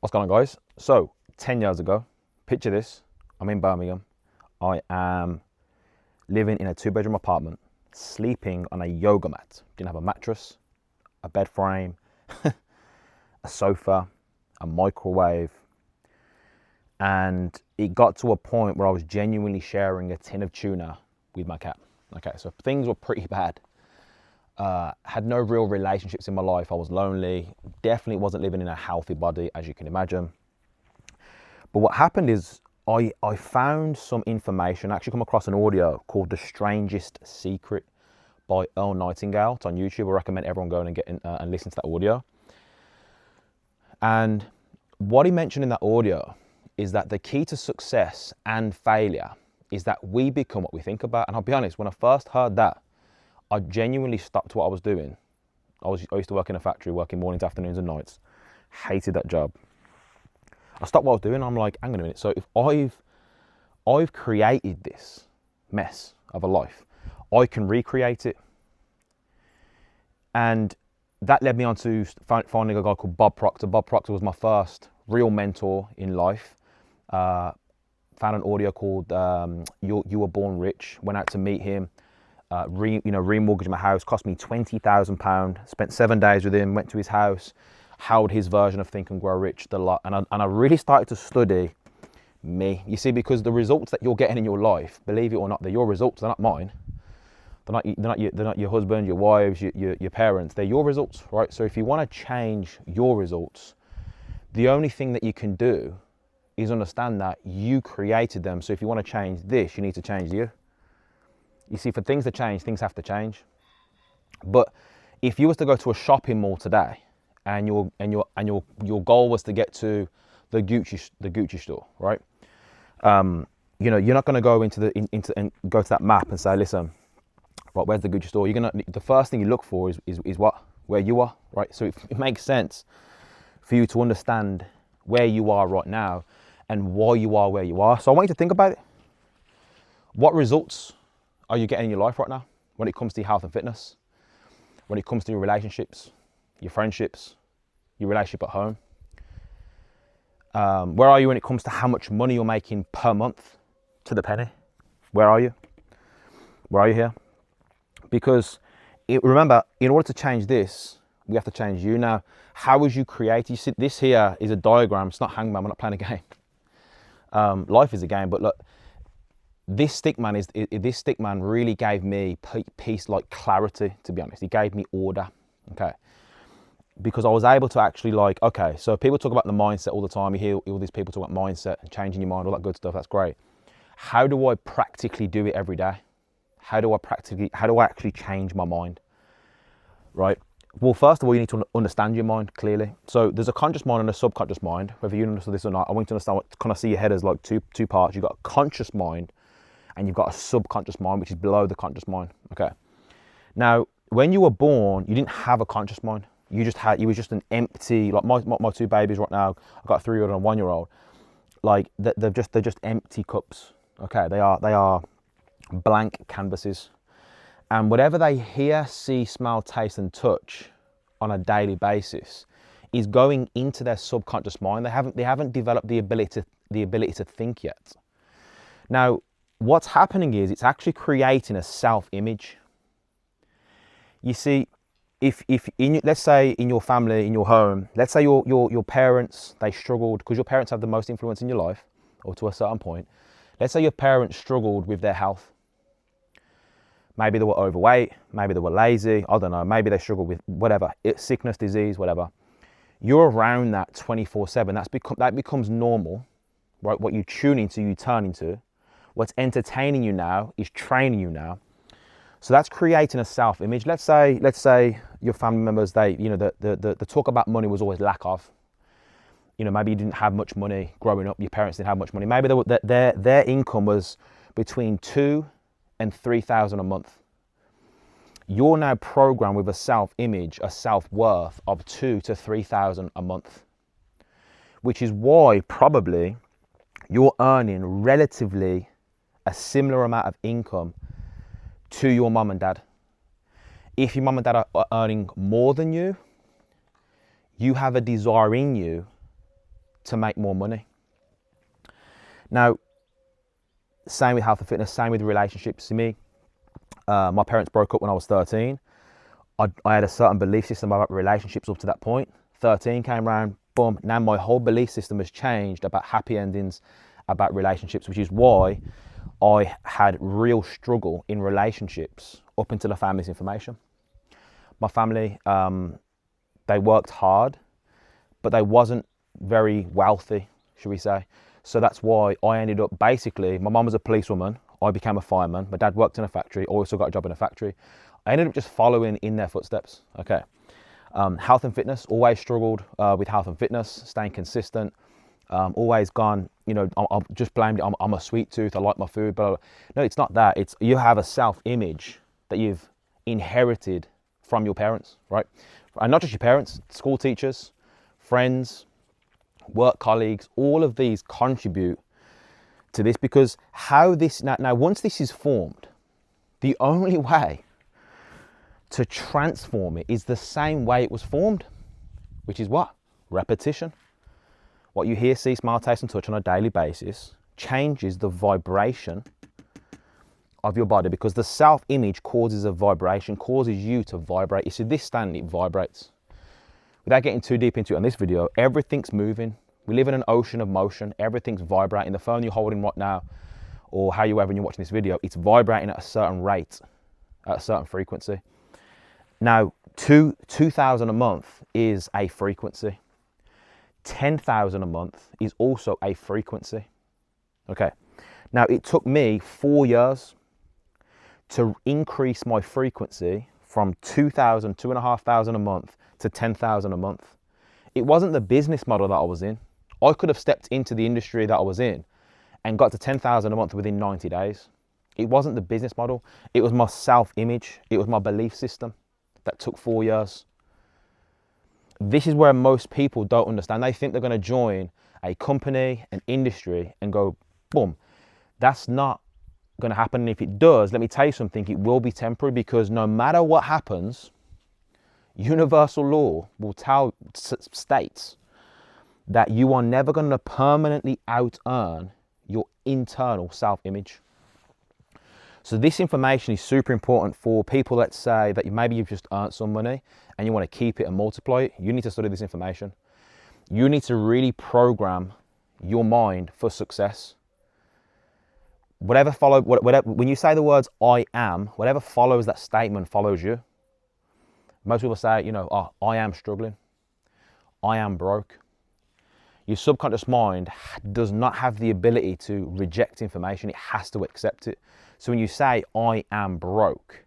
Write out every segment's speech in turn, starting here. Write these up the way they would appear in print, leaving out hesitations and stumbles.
What's going on, guys? So 10 years ago, picture this, I'm in Birmingham. I am living in a 2-bedroom apartment, sleeping on a yoga mat. Didn't have a mattress, a bed frame, a sofa, a microwave. And it got to a point where I was genuinely sharing a tin of tuna with my cat. Okay, so things were pretty bad. Had no real relationships in my life. I was lonely, definitely wasn't living in a healthy body, as you can imagine. But what happened is I found some information. I actually come across an audio called The Strangest Secret by Earl Nightingale. It's on YouTube. I recommend everyone going and get in, and listen to that audio. And what he mentioned in that audio is that the key to success and failure is that we become what we think about. And I'll be honest, when I first heard that, I genuinely stopped what I was doing. I used to work in a factory, working mornings, afternoons and nights. Hated that job. I stopped what I was doing. I'm like, hang on a minute. So if I've created this mess of a life, I can recreate it. And that led me on to finding a guy called Bob Proctor. Bob Proctor was my first real mentor in life. Found an audio called You Were Born Rich. Went out to meet him. Remortgaged my house, cost me £20,000. Spent 7 days with him, went to his house, held his version of Think and Grow Rich, the lot, and I really started to study me. You see, because the results that you're getting in your life, believe it or not, they're your results. They're not mine. They're not your husband, your wives, your parents. They're your results, right? So if you want to change your results, the only thing that you can do is understand that you created them. So if you want to change this, you need to change you. You see, for things to change, things have to change. But if you was to go to a shopping mall today, and your goal was to get to the Gucci store, right? You're not going to go into and go to that map and say, listen, right, where's the Gucci store? The first thing you look for is what? Where you are, right? So it makes sense for you to understand where you are right now and why you are where you are. So I want you to think about it. What results are you getting in your life right now when it comes to your health and fitness, when it comes to your relationships, your friendships, your relationship at home? Where are you when it comes to how much money you're making per month to the penny? Where are you? Where are you here? Because remember, in order to change this, we have to change you. Now, how was you created? You see, this here is a diagram. It's not hangman. We're not playing a game. Life is a game, but look, this stick man really gave me peace, like clarity, to be honest. He gave me order, okay? Because I was able to actually okay, so people talk about the mindset all the time. You hear all these people talk about mindset and changing your mind, all that good stuff. That's great. How do I practically do it every day? How do I actually change my mind, right? Well, first of all, you need to understand your mind clearly. So there's a conscious mind and a subconscious mind. Whether you understand this or not, I want you to understand what kind of see your head as like two parts. You've got a conscious mind and you've got a subconscious mind, which is below the conscious mind, okay? Now, when you were born, you didn't have a conscious mind. You was just an empty, like my 2 babies right now, I've got a 3-year-old and a 1-year-old, like they're just empty cups, okay? They are blank canvases. And whatever they hear, see, smell, taste and touch on a daily basis is going into their subconscious mind. They haven't developed the ability to think yet. Now, what's happening is it's actually creating a self-image. You see, let's say in your family, in your home, let's say your parents, they struggled, because your parents have the most influence in your life, or to a certain point. Let's say your parents struggled with their health. Maybe they were overweight, maybe they were lazy, I don't know, maybe they struggled with whatever, sickness, disease, whatever. You're around that 24/7. That becomes normal, right? What you tune into, you turn into. What's entertaining you now is training you now. So that's creating a self-image. Let's say your family members, the talk about money was always lack of. Maybe you didn't have much money growing up. Your parents didn't have much money. Maybe their income was between $2,000 and $3,000 a month. You're now programmed with a self-image, a self-worth of $2,000 to $3,000 a month, which is why probably you're earning relatively a similar amount of income to your mum and dad. If your mum and dad are earning more than you, you have a desire in you to make more money. Now, same with health and fitness, same with relationships. To me, my parents broke up when I was 13. I had a certain belief system about relationships up to that point. 13 came around, boom. Now my whole belief system has changed about happy endings, about relationships, which is why I had real struggle in relationships up until I found this information. My family, they worked hard, but they wasn't very wealthy, should we say. So that's why I ended up basically, my mum was a policewoman, I became a fireman, my dad worked in a factory, I also got a job in a factory. I ended up just following in their footsteps, okay. Health and fitness, always struggled with health and fitness, staying consistent, always gone, you know, I've just blamed it, I'm a sweet tooth, I like my food, but no, it's not that. It's you have a self-image that you've inherited from your parents, right? And not just your parents, school teachers, friends, work colleagues, all of these contribute to this, because how this, now once this is formed, the only way to transform it is the same way it was formed, which is what? Repetition. What you hear, see, smell, taste and touch on a daily basis changes the vibration of your body, because the self-image causes a vibration, causes you to vibrate. You see this stand, it vibrates. Without getting too deep into it on this video, everything's moving. We live in an ocean of motion. Everything's vibrating. The phone you're holding right now, or however you're watching this video, it's vibrating at a certain rate, at a certain frequency. Now, 2,000 a month is a frequency. 10,000 a month is also a frequency. Okay. Now, it took me 4 years to increase my frequency from 2,000, 2,500 a month to 10,000 a month. It wasn't the business model that I was in. I could have stepped into the industry that I was in and got to 10,000 a month within 90 days. It wasn't the business model. It was my self-image. It was my belief system that took 4 years. This is where most people don't understand. They think they're going to join a company, an industry, and go, boom. That's not going to happen. And if it does, let me tell you something, it will be temporary, because no matter what happens, universal law will states that you are never going to permanently out-earn your internal self-image. So this information is super important for people, let's say that maybe you've just earned some money and you want to keep it and multiply it. You need to study this information. You need to really program your mind for success. When you say the words I am, whatever follows that statement follows you. Most people say, you know, oh, I am struggling. I am broke. Your subconscious mind does not have the ability to reject information. It has to accept it. So when you say, I am broke,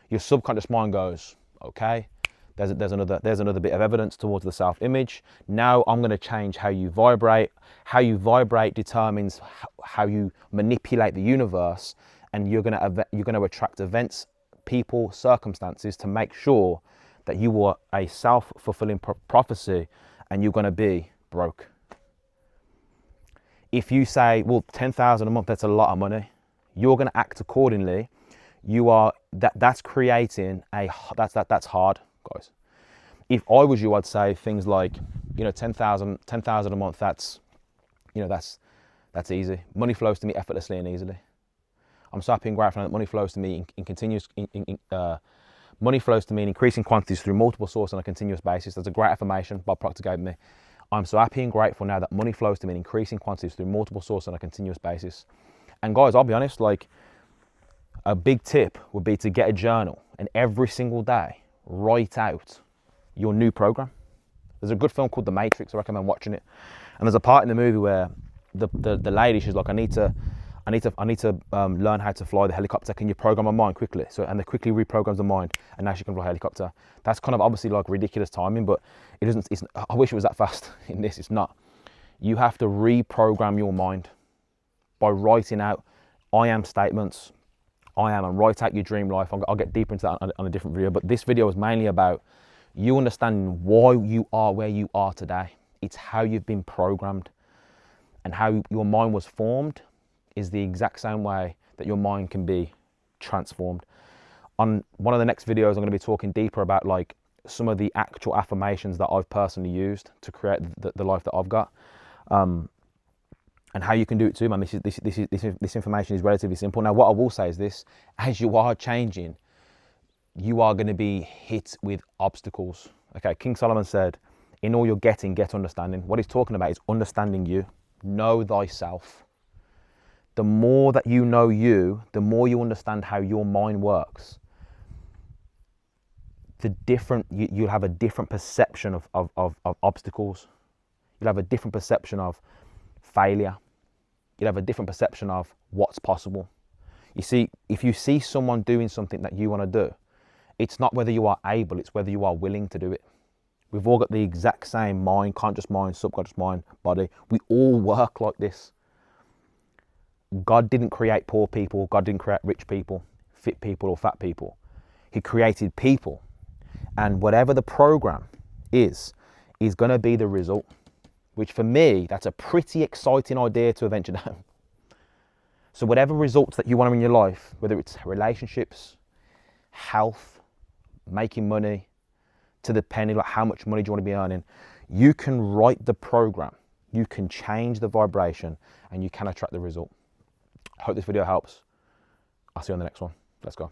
your subconscious mind goes, okay, there's another bit of evidence towards the self-image. Now I'm going to change how you vibrate. How you vibrate determines how you manipulate the universe, and you're going to attract events, people, circumstances to make sure that you are a self-fulfilling prophecy and you're going to be broke. If you say, well, 10,000 a month, that's a lot of money, you're going to act accordingly. That's creating that's hard, guys. If I was you, I'd say things like, you know, 10,000 a month, that's easy. Money flows to me effortlessly and easily. I'm so happy and grateful that money flows to me money flows to me in increasing quantities through multiple sources on a continuous basis. That's a great affirmation Bob Proctor gave me. I'm so happy and grateful now that money flows to me in increasing quantities through multiple sources on a continuous basis. And guys, I'll be honest, like, a big tip would be to get a journal and every single day write out your new program. There's a good film called The Matrix. I recommend watching it. And there's a part in the movie where the lady, she's like, I need to learn how to fly the helicopter. Can you program my mind quickly? And they quickly reprograms the mind, and now she can fly a helicopter. That's kind of obviously like ridiculous timing, but I wish it was that fast in this. It's not. You have to reprogram your mind by writing out I am statements. I am, and write out your dream life. I'll get deeper into that on a different video, but this video is mainly about you understanding why you are where you are today. It's how you've been programmed, and how your mind was formed is the exact same way that your mind can be transformed. On one of the next videos, I'm going to be talking deeper about like some of the actual affirmations that I've personally used to create the life that I've got. And how you can do it too, man. This information is relatively simple. Now, what I will say is this: as you are changing, you are going to be hit with obstacles. Okay, King Solomon said, "In all you're getting, get understanding." What he's talking about is understanding you. Know thyself. The more that you know you, the more you understand how your mind works. You'll have a different perception of obstacles. You'll have a different perception of failure. You'll have a different perception of what's possible. You see, if you see someone doing something that you want to do, it's not whether you are able, it's whether you are willing to do it. We've all got the exact same mind, conscious mind, subconscious mind, body. We all work like this. God didn't create poor people. God didn't create rich people, fit people or fat people. He created people. And whatever the program is going to be the result. Which for me, that's a pretty exciting idea to venture down. So whatever results that you want in your life, whether it's relationships, health, making money, to the penny, like how much money do you want to be earning, you can write the program, you can change the vibration, and you can attract the result. I hope this video helps. I'll see you on the next one. Let's go.